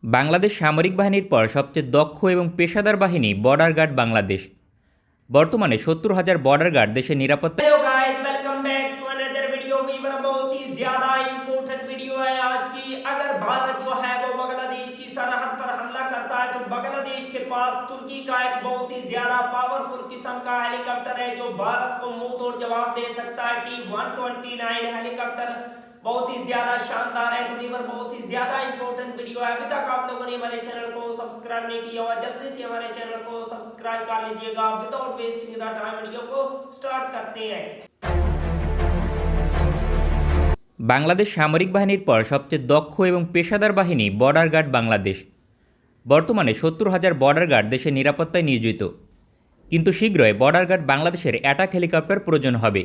বাংলাদেশ সামরিক বাহিনীর পর সবচেয়ে দক্ষ এবং পেশাদার বাহিনী বর্ডার গার্ড বাংলাদেশ। বর্তমানে ৭০,০০০ বর্ডার গার্ড দেশের নিরাপত্তা। Hello guys, welcome back to another video. Viewer बहुत ही ज्यादा इंपॉर्टेंट वीडियो है आज की। अगर भारत जो है वो बांग्लादेश की सरहद पर हमला करता है तो बांग्लादेश के पास तुर्की का एक बहुत ही ज्यादा पावरफुल किस्म का हेलीकॉप्टर है जो भारत को मुंह तोड़ जवाब दे सकता है। T-129 हेलीकॉप्टर बहुत ही ज्यादा शानदार है। तो वीवर बहुत ही ज्यादा इंपॉर्टेंट वीडियो है। अभी तक आप लोगों ने हमारे चैनल को सब्सक्राइब नहीं किया हुआ, जल्दी से हमारे चैनल को सब्सक्राइब कर लीजिएगा। Without wasting the time video को स्टार्ट करते हैं। বাংলাদেশ সামরিক বাহিনীর পর সবচেয়ে দক্ষ এবং পেশাদার বাহিনী বর্ডার গার্ড বাংলাদেশ। বর্তমানে ৭০,০০০ বর্ডার গার্ড দেশের নিরাপত্তায় নিয়োজিত, কিন্তু শীঘ্রই বর্ডার গার্ড বাংলাদেশের অ্যাটাক হেলিকপ্টার প্রয়োজন হবে।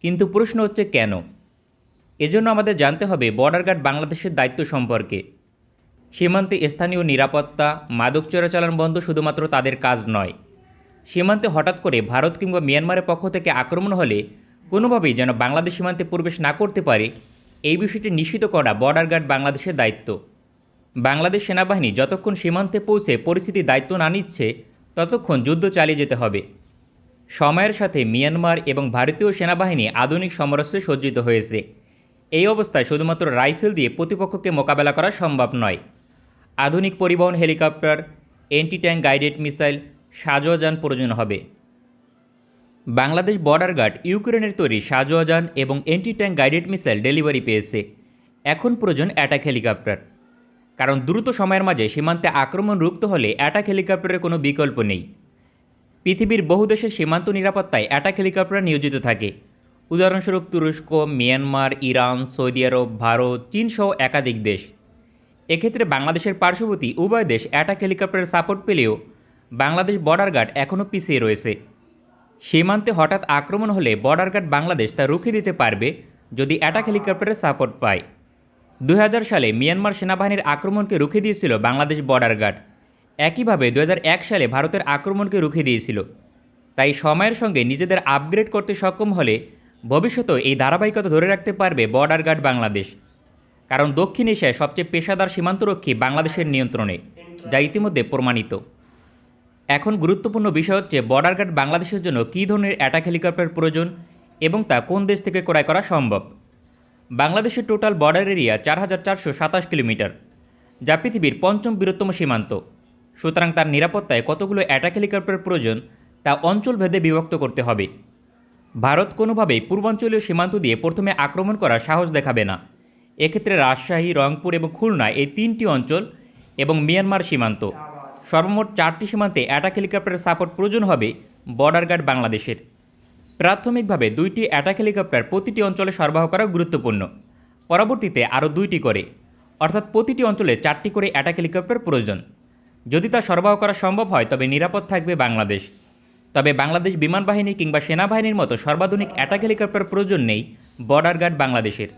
কিন্তু প্রশ্ন হচ্ছে কেন? এজন্য আমাদের জানতে হবে বর্ডার গার্ড বাংলাদেশের দায়িত্ব সম্পর্কে। সীমান্তে স্থানীয় নিরাপত্তা, মাদক চোরাচালান বন্ধ শুধুমাত্র তাদের কাজ নয়। সীমান্তে হঠাৎ করে ভারত কিংবা মিয়ানমারের পক্ষ থেকে আক্রমণ হলে কোনোভাবেই যেন বাংলাদেশ সীমান্তে প্রবেশ না করতে পারে, এই বিষয়টি নিশ্চিত করা বর্ডার গার্ড বাংলাদেশের দায়িত্ব। বাংলাদেশ সেনাবাহিনী যতক্ষণ সীমান্তে পৌঁছে পরিস্থিতির দায়িত্ব না নিচ্ছে, ততক্ষণ যুদ্ধ চালিয়ে যেতে হবে। সময়ের সাথে মিয়ানমার এবং ভারতীয় সেনাবাহিনী আধুনিক সমরাস্ত্রে সজ্জিত হয়েছে। এই অবস্থায় শুধুমাত্র রাইফেল দিয়ে প্রতিপক্ষকে মোকাবেলা করা সম্ভব নয়। আধুনিক পরিবহন helicopter, anti tank guided missile, সাজোয়াজান প্রয়োজন হবে। বাংলাদেশ বর্ডার গার্ড ইউক্রেনের তৈরি সাজোয়াজান এবং anti tank guided missile delivery পেয়েছে। এখন প্রয়োজন অ্যাটাক হেলিকপ্টার, কারণ দ্রুত সময়ের মাঝে সীমান্তে আক্রমণ রুখতে হলে অ্যাটাক হেলিকপ্টারের কোনো বিকল্প নেই। পৃথিবীর বহু দেশের সীমান্ত নিরাপত্তায় অ্যাটাক হেলিকপ্টার নিয়োজিত থাকে। উদাহরণস্বরূপ তুরস্ক, মিয়ানমার, ইরান, সৌদি আরব, ভারত, চীন সহ একাধিক দেশ। এক্ষেত্রে বাংলাদেশের পার্শ্ববর্তী উভয় দেশ অ্যাটাক হেলিকপ্টারের সাপোর্ট পেলেও বাংলাদেশ বর্ডার গার্ড এখনও পিছিয়ে রয়েছে। সীমান্তে হঠাৎ আক্রমণ হলে বর্ডার গার্ড বাংলাদেশ তা রুখে দিতে পারবে যদি অ্যাটাক হেলিকপ্টারের সাপোর্ট পায়। ২০০০ সালে মিয়ানমার সেনাবাহিনীর আক্রমণকে রুখে দিয়েছিল বাংলাদেশ বর্ডার গার্ড। একইভাবে ২০০১ সালে ভারতের আক্রমণকে রুখে দিয়েছিল। তাই সময়ের সঙ্গে নিজেদের আপগ্রেড করতে সক্ষম হলে ভবিষ্যতেও এই ধারাবাহিকতা ধরে রাখতে পারবে বর্ডার গার্ড বাংলাদেশ। কারণ দক্ষিণ এশিয়ায় সবচেয়ে পেশাদার সীমান্তরক্ষী বাংলাদেশের নিয়ন্ত্রণে, যা ইতিমধ্যে প্রমাণিত। এখন গুরুত্বপূর্ণ বিষয় হচ্ছে বর্ডার গার্ড বাংলাদেশের জন্য কী ধরনের অ্যাটাক হেলিকপ্টার প্রয়োজন এবং তা কোন দেশ থেকে ক্রয় করা সম্ভব। বাংলাদেশের টোটাল বর্ডার এরিয়া ৪,৪২৭ কিলোমিটার, যা পৃথিবীর পঞ্চম বৃহত্তম সীমান্ত। সুতরাং তার নিরাপত্তায় কতগুলো অ্যাটাক হেলিকপ্টার প্রয়োজন তা অঞ্চলভেদে বিভক্ত করতে হবে। ভারত কোনোভাবেই পূর্বাঞ্চলীয় সীমান্ত দিয়ে প্রথমে আক্রমণ করার সাহস দেখাবে না। এক্ষেত্রে রাজশাহী, রংপুর এবং খুলনা এই তিনটি অঞ্চল এবং মিয়ানমার সীমান্ত, সর্বমোট ৪টি সীমান্তে অ্যাটাক হেলিকপ্টারের সাপোর্ট প্রয়োজন হবে বর্ডার গার্ড বাংলাদেশের। প্রাথমিকভাবে ২টি অ্যাটাক হেলিকপ্টার প্রতিটি অঞ্চলে সরবরাহ করা গুরুত্বপূর্ণ। পরবর্তীতে আরও ২টি করে, অর্থাৎ প্রতিটি অঞ্চলে ৪টি করে অ্যাটাক হেলিকপ্টার প্রয়োজন। যদি তা সরবরাহ করা সম্ভব হয় তবে নিরাপদ থাকবে বাংলাদেশ। তবে বাংলাদেশ বিমান বাহিনী কিংবা সেনাবাহিনীর মতো সর্বাধুনিক অ্যাটাক হেলিকপ্টার প্রয়োজন নেই বর্ডার গার্ড বাংলাদেশের।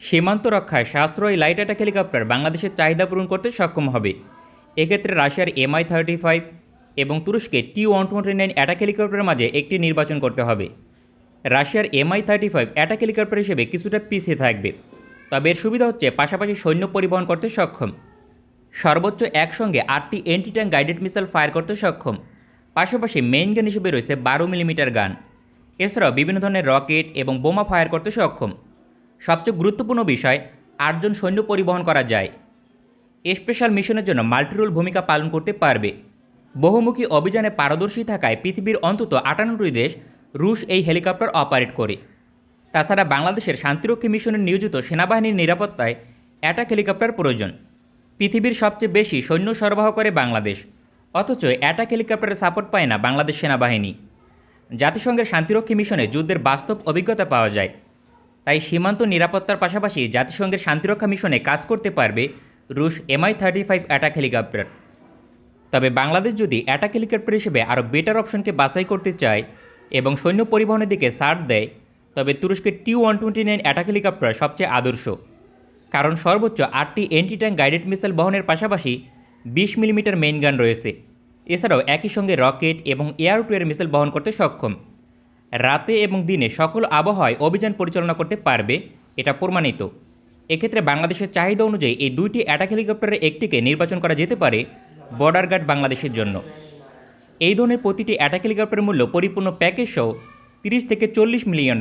সীমান্ত রক্ষায় সাশ্রয়ী লাইট অ্যাটাক হেলিকপ্টার বাংলাদেশের চাহিদা পূরণ করতে সক্ষম হবে। এক্ষেত্রে রাশিয়ার MI-35 এবং তুরস্কের T-129 অ্যাটাক হেলিকপ্টারের মাঝে একটি নির্বাচন করতে হবে। রাশিয়ার MI-35 অ্যাটাক হেলিকপ্টার হিসেবে কিছুটা পিছিয়ে থাকবে, তবে এর সুবিধা হচ্ছে পাশাপাশি সৈন্য পরিবহন করতে সক্ষম। সর্বোচ্চ একসঙ্গে 8টি anti tank guided missile fire করতে সক্ষম। পাশাপাশি মেইন গান হিসেবে রয়েছে 12 মিলিমিটার গান। এছাড়াও বিভিন্ন ধরনের রকেট এবং বোমা ফায়ার করতে সক্ষম। সবচেয়ে গুরুত্বপূর্ণ বিষয়, 8 জন সৈন্য পরিবহন করা যায়। স্পেশাল মিশনের জন্য মাল্টিরোল ভূমিকা পালন করতে পারবে। বহুমুখী অভিযানে পারদর্শী থাকায় পৃথিবীর অন্তত 98টি দেশ রুশ এই হেলিকপ্টার অপারেট করে। তাছাড়া বাংলাদেশের শান্তিরক্ষী মিশনে নিয়োজিত সেনাবাহিনীর নিরাপত্তায় অ্যাটাক হেলিকপ্টার প্রয়োজন। পৃথিবীর সবচেয়ে বেশি সৈন্য সরবরাহ করে বাংলাদেশ, অথচ অ্যাটাক হেলিকপ্টারের সাপোর্ট পায় না বাংলাদেশ সেনাবাহিনী। জাতিসংঘের শান্তিরক্ষী মিশনে যুদ্ধের বাস্তব অভিজ্ঞতা পাওয়া যায়। তাই সীমান্ত নিরাপত্তার পাশাপাশি জাতিসংঘের শান্তিরক্ষা মিশনে কাজ করতে পারবে রুশ MI-35 অ্যাটাক হেলিকপ্টার। তবে বাংলাদেশ যদি অ্যাটাক হেলিকপ্টার হিসেবে আরও বেটার অপশনকে বাছাই করতে চায় এবং সৈন্য পরিবহনের দিকে ছাড় দেয়, তবে তুরস্কের T-129 অ্যাটাক হেলিকপ্টার সবচেয়ে আদর্শ। কারণ সর্বোচ্চ 8টি অ্যান্টি ট্যাঙ্ক গাইডেড মিসাইল বহনের পাশাপাশি 20 মিলিমিটার মেইন গান রয়েছে। এছাড়াও একই সঙ্গে রকেট এবং এয়ার টু এয়ার মিসাইল বহন করতে সক্ষম। রাতে এবং দিনে সকল আবহাওয়ায় অভিযান পরিচালনা করতে পারবে, এটা প্রমাণিত। এক্ষেত্রে বাংলাদেশের চাহিদা অনুযায়ী এই দুইটি অ্যাটাক হেলিকপ্টারের একটিকে নির্বাচন করা যেতে পারে বর্ডার গার্ড বাংলাদেশের জন্য। এই ধরনের প্রতিটি অ্যাটাক হেলিকপ্টারের মূল্য পরিপূর্ণ প্যাকেজ সহ 30 থেকে $40 মিলিয়ন।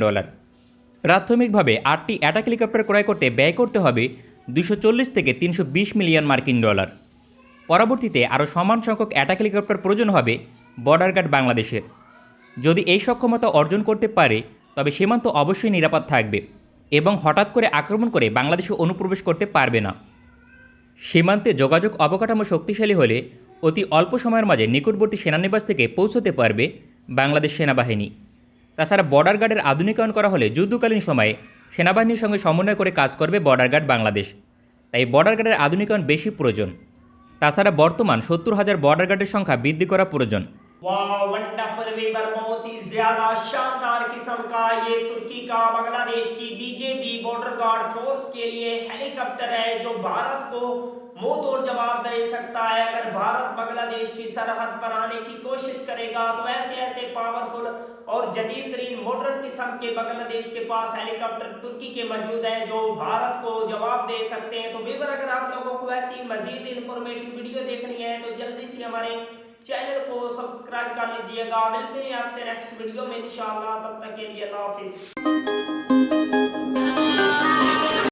প্রাথমিকভাবে 8টি অ্যাটাক হেলিকপ্টার ক্রয় করতে ব্যয় করতে হবে $240 থেকে $320 মিলিয়ন মার্কিন ডলার। পরবর্তীতে আরও সমান সংখ্যক অ্যাটাক হেলিকপ্টার প্রয়োজন হবে বর্ডার গার্ড বাংলাদেশের। যদি এই সক্ষমতা অর্জন করতে পারে তবে সীমান্ত অবশ্যই নিরাপদ থাকবে এবং হঠাৎ করে আক্রমণ করে বাংলাদেশে অনুপ্রবেশ করতে পারবে না। সীমান্তে যোগাযোগ অবকাঠামো শক্তিশালী হলে অতি অল্প সময়ের মাঝে নিকটবর্তী সেনানিবাস থেকে পৌঁছতে পারবে বাংলাদেশ সেনাবাহিনী। তাছাড়া বর্ডার গার্ডের আধুনিকায়ন করা হলে যুদ্ধকালীন সময়ে সেনাবাহিনীর সঙ্গে সমন্বয় করে কাজ করবে বর্ডার গার্ড বাংলাদেশ। তাই বর্ডার গার্ডের আধুনিকায়ন বেশি প্রয়োজন। তাছাড়া বর্তমান 70,000 বর্ডার গার্ডের সংখ্যা বৃদ্ধি করা প্রয়োজন। वाह वंडरफुल वीवर, बहुत ही ज्यादा शानदार किस्म का ये तुर्की का बांग्लादेश की बीजेपी बॉर्डर गार्ड फोर्स के लिए हेलीकॉप्टर है जो भारत को मुंह तोड़ जवाब दे सकता है। अगर भारत बांग्लादेश की सरहद पर आने की कोशिश करेगा तो ऐसे ऐसे पावरफुल और जदीद तरीन मॉडर्न किस्म के बांग्लादेश के पास हेलीकॉप्टर तुर्की के मौजूद हैं जो भारत को जवाब दे सकते हैं। तो वीवर, अगर आप लोगों को ऐसी मजीद इंफॉर्मेटिव वीडियो देखनी है तो जल्दी से हमारे चैनल को सब्सक्राइब कर लीजिएगा। मिलते हैं आपसे नेक्स्ट वीडियो में इंशाअल्लाह, तब तक के लिए अल्लाह हाफिज।